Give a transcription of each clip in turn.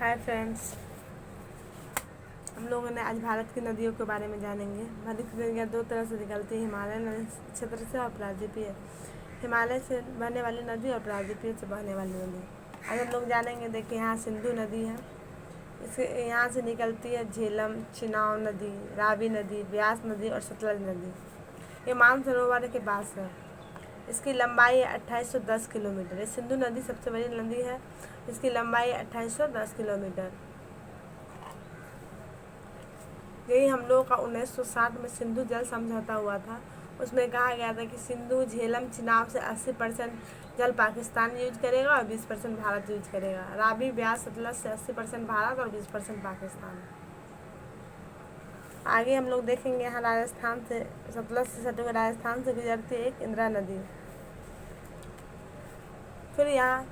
Hi friends, हम लोगों ने आज भारत की नदियों के बारे में जानेंगे। भारत की नदियाँ दो तरह से निकलती हैं, हिमालय नदी क्षेत्र से और प्रायद्वीपीय। हिमालय से बहने वाली नदी और प्रायद्वीपीय से बहने वाली नदी। आज हम लोग जानेंगे। देखिए, यहाँ सिंधु नदी है, इसके यहाँ से निकलती है झेलम, चिनाब नदी, रावी नदी, ब्यास नदी और सतलज नदी। ये मानसरोवर के पास है। इसकी लंबाई है 2810 किलोमीटर। ये सिंधु नदी सबसे बड़ी नदी है, इसकी लंबाई है 2810 किलोमीटर। यही हम लोगों का 1960 में सिंधु जल समझौता हुआ था। उसमें कहा गया था कि सिंधु, झेलम, चिनाब से 80% जल पाकिस्तान यूज करेगा और 20% भारत यूज करेगा। रावी, ब्यास, सतलज से 80% भारत और 20% पाकिस्तान। आगे हम लोग देखेंगे, यहाँ राजस्थान से, सतलज से सटे हुए राजस्थान से गुजरती है एक इंदिरा नदी। फिर यहाँ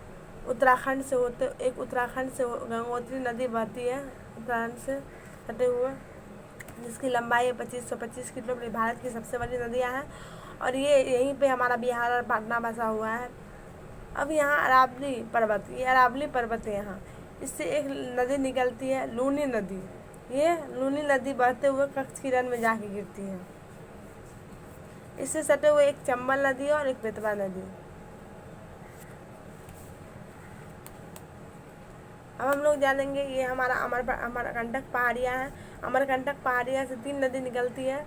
उत्तराखंड से होते एक उत्तराखंड से गंगोत्री नदी बहती है, उत्तराखंड से सटे हुए, जिसकी लंबाई है 2525 किलोमीटर। भारत की सबसे बड़ी नदियाँ हैं और ये यहीं पे हमारा बिहार और पटना बसा हुआ है। अब यहाँ अरावली पर्वत, ये अरावली पर्वत है यहाँ। इससे एक नदी निकलती है, लूनी नदी। ये लूनी नदी बहते हुए कच्छ की रण में जाके गिरती है। इससे सटे हुए एक चंबल नदी और एक बेतवा नदी। अब हम लोग जानेंगे, ये हमारा अमरकंटक पहाड़ियाँ हैं। अमरकंटक पहाड़ियाँ से 3 नदी निकलती है,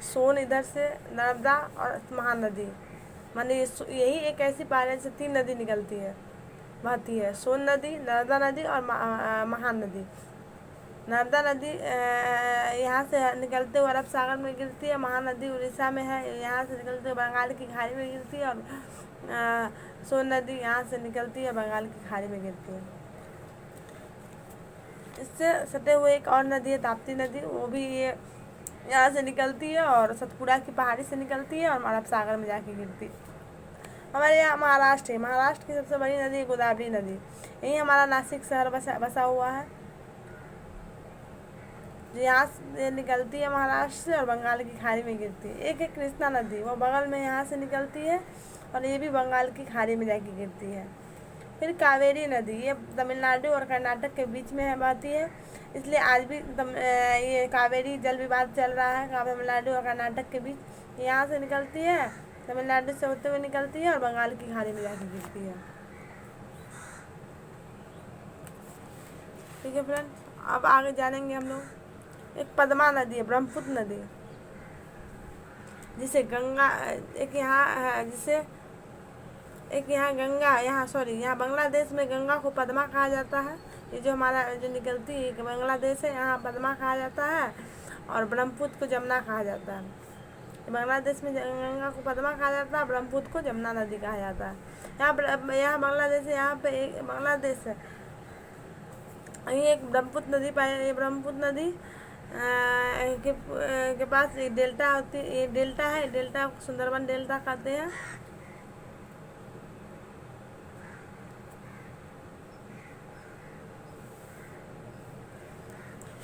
सोन इधर से, नर्मदा और महानदी। माने यही एक ऐसी पहाड़ी से 3 नदी निकलती है, बहती है, सोन नदी, नर्मदा नदी और महानदी। नर्मदा नदी यहाँ से निकलते हुए अरब सागर में गिरती है। महानदी उड़ीसा में है, यहाँ से निकलते हुए बंगाल की खाड़ी में गिरती है। और सोन नदी यहाँ से निकलती है, बंगाल की खाड़ी में गिरती है। इससे सटे हुए एक और नदी है, ताप्ती नदी। वो भी ये यहाँ से निकलती है और सतपुड़ा की पहाड़ी से निकलती है और अरब सागर में जाके गिरती है। हमारे यहाँ महाराष्ट्र है। महाराष्ट्र की सबसे बड़ी नदी गोदावरी नदी। यही हमारा नासिक शहर बसा हुआ है, जो यहाँ से निकलती है महाराष्ट्र से और बंगाल की खाड़ी में गिरती है। एक है कृष्णा नदी, वो बगल में यहाँ से निकलती है और ये भी बंगाल की खाड़ी में जाके गिरती है। फिर कावेरी नदी, ये तमिलनाडु और कर्नाटक के बीच में बहती है, इसलिए आज भी ये कावेरी जल विवाद चल रहा है तमिलनाडु और कर्नाटक के बीच। यहाँ से निकलती है, तमिलनाडु से होते हुए निकलती है और बंगाल की खाड़ी में जाके गिरती है। ठीक है फ्रेंड, अब आगे जानेंगे हम लोग। एक पद्मा नदी है, ब्रह्मपुत्र नदी, जिसे गंगा, एक यहाँ बांग्लादेश में गंगा को पद्मा कहा जाता है। ये जो हमारा जो निकलती है बांग्लादेश है, यहाँ पद्मा कहा जाता है और ब्रह्मपुत्र को जमुना कहा जाता है। बांग्लादेश में गंगा को पद्मा कहा जाता है, ब्रह्मपुत्र को जमुना नदी कहा जाता है। यहाँ बांग्लादेश है, यहाँ पे एक बांग्लादेश है, ये एक ब्रह्मपुत्र नदी पाई। ये ब्रह्मपुत्र नदी के पास एक डेल्टा होती है, ये डेल्टा है, डेल्टा को सुंदरबन डेल्टा कहते हैं।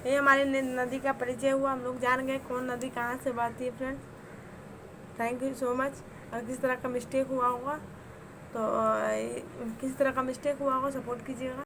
ये हमारी नदी का परिचय हुआ, हम लोग जान गए कौन नदी कहाँ से बहती है friend. Thank you so much. और किसी तरह का मिस्टेक हुआ होगा तो सपोर्ट कीजिएगा।